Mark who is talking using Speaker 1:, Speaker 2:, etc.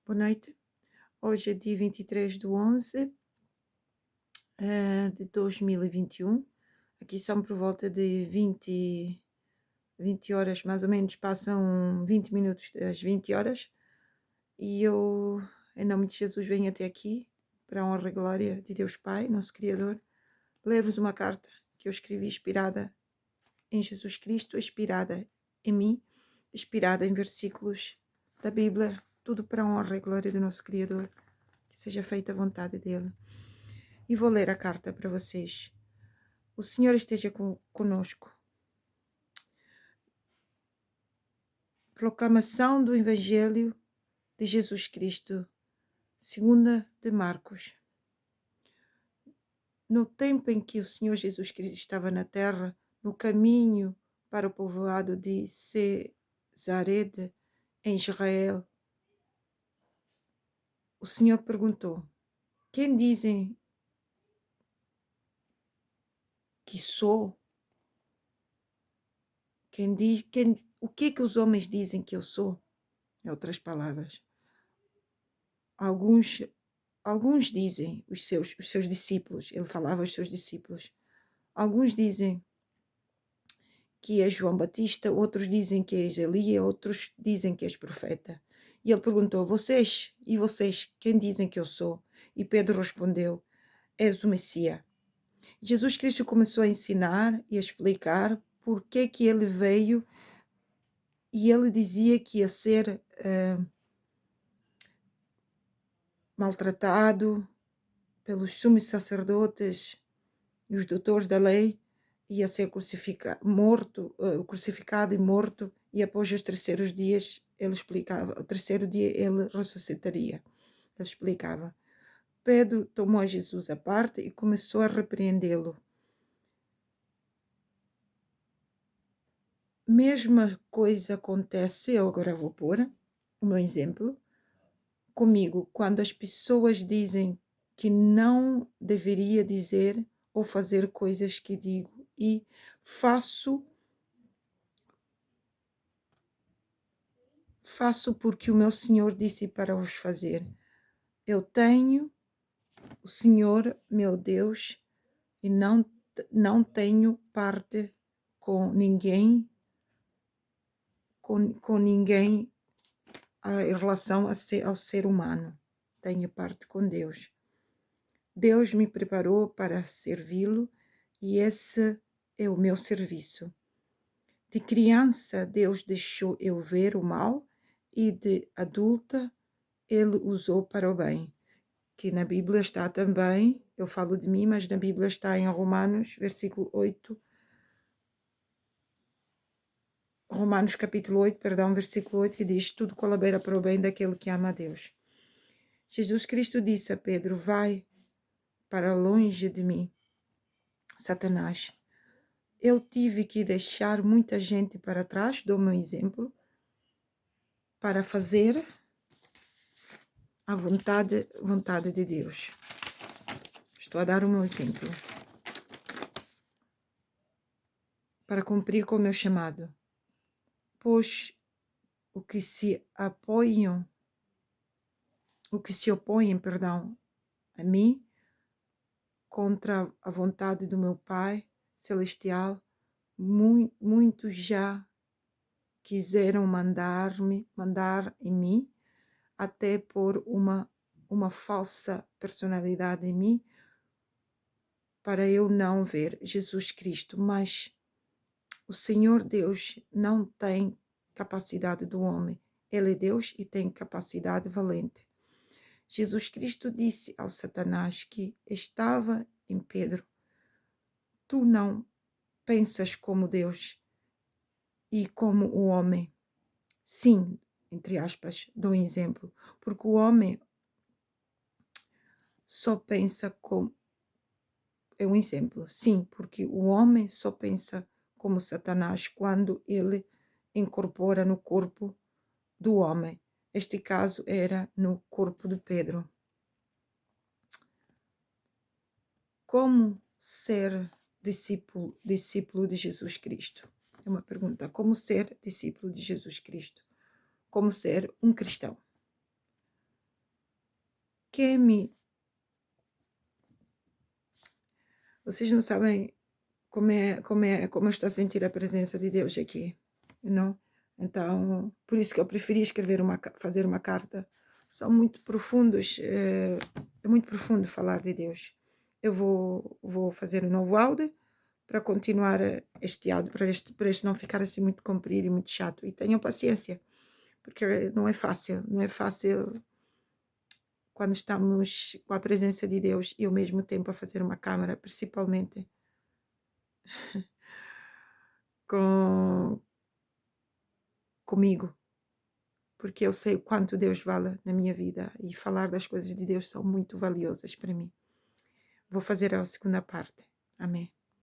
Speaker 1: Boa noite. Hoje é dia 23/11 de 2021. Aqui são por volta de 20 horas, mais ou menos, passam 20 minutos das 20 horas. E eu, em nome de Jesus, venho até aqui, para a honra e glória de Deus Pai, nosso Criador, ler-vos uma carta que eu escrevi inspirada em Jesus Cristo, inspirada em mim, inspirada em versículos da Bíblia, tudo para a honra e glória do nosso Criador. Que seja feita a vontade dele. E vou ler a carta para vocês. O Senhor esteja conosco. Proclamação do Evangelho de Jesus Cristo, segunda de Marcos. No tempo em que o Senhor Jesus Cristo estava na terra, no caminho para o povoado de Cesarede, em Israel, o Senhor perguntou: quem dizem que sou? O que os homens dizem que eu sou? Em outras palavras, alguns dizem, os seus discípulos, ele falava aos seus discípulos, alguns dizem que és João Batista, outros dizem que és Elia, outros dizem que és profeta. E ele perguntou: vocês, quem dizem que eu sou? E Pedro respondeu: és o Messias. Jesus Cristo começou a ensinar e a explicar por que ele veio, e ele dizia que ia ser maltratado pelos sumos sacerdotes e os doutores da lei, ia ser crucificado e morto, e após os terceiros dias, ele explicava, o terceiro dia ele ressuscitaria. Ele explicava. Pedro tomou a Jesus à parte e começou a repreendê-lo. Mesma coisa acontece, eu agora vou pôr o meu exemplo, comigo, quando as pessoas dizem que não deveria dizer ou fazer coisas que digo e faço porque o meu Senhor disse para os fazer. Eu tenho o Senhor, meu Deus, e não tenho parte com ninguém, com ninguém em relação ao ser humano. Tenho parte com Deus. Deus me preparou para servi-lo e esse é o meu serviço. De criança, Deus deixou eu ver o mal e de adulta, Ele usou para o bem. Que na Bíblia está também, eu falo de mim, mas na Bíblia está em Romanos, capítulo 8, versículo 8, que diz: tudo colabora para o bem daquele que ama a Deus. Jesus Cristo disse a Pedro: vai para longe de mim, Satanás. Eu tive que deixar muita gente para trás, dou meu exemplo, para fazer a vontade de Deus. Estou a dar o meu exemplo. Para cumprir com o meu chamado. Pois o que se opõem, a mim, contra a vontade do meu Pai Celestial, muitos já quiseram mandar em mim, até por uma falsa personalidade em mim, para eu não ver Jesus Cristo. Mas o Senhor Deus não tem capacidade do homem. Ele é Deus e tem capacidade valente. Jesus Cristo disse ao Satanás que estava em Pedro: tu não pensas como Deus e como o homem. Sim, entre aspas, dou um exemplo, porque o homem só pensa como... É um exemplo, sim, porque o homem só pensa como Satanás quando ele incorpora no corpo do homem. Este caso era no corpo de Pedro. Como ser discípulo de Jesus Cristo? É uma pergunta. Como ser discípulo de Jesus Cristo? Como ser um cristão? quer me... Vocês não sabem como eu estou a sentir a presença de Deus aqui, não? Então, por isso que eu preferi fazer uma carta. São muito profundos, é muito profundo falar de Deus. Eu vou fazer um novo áudio para continuar este áudio, para este não ficar assim muito comprido e muito chato. E tenham paciência, porque não é fácil quando estamos com a presença de Deus e ao mesmo tempo a fazer uma câmara, principalmente com, comigo, porque eu sei o quanto Deus vale na minha vida e falar das coisas de Deus são muito valiosas para mim. Vou fazer a segunda parte. Amém.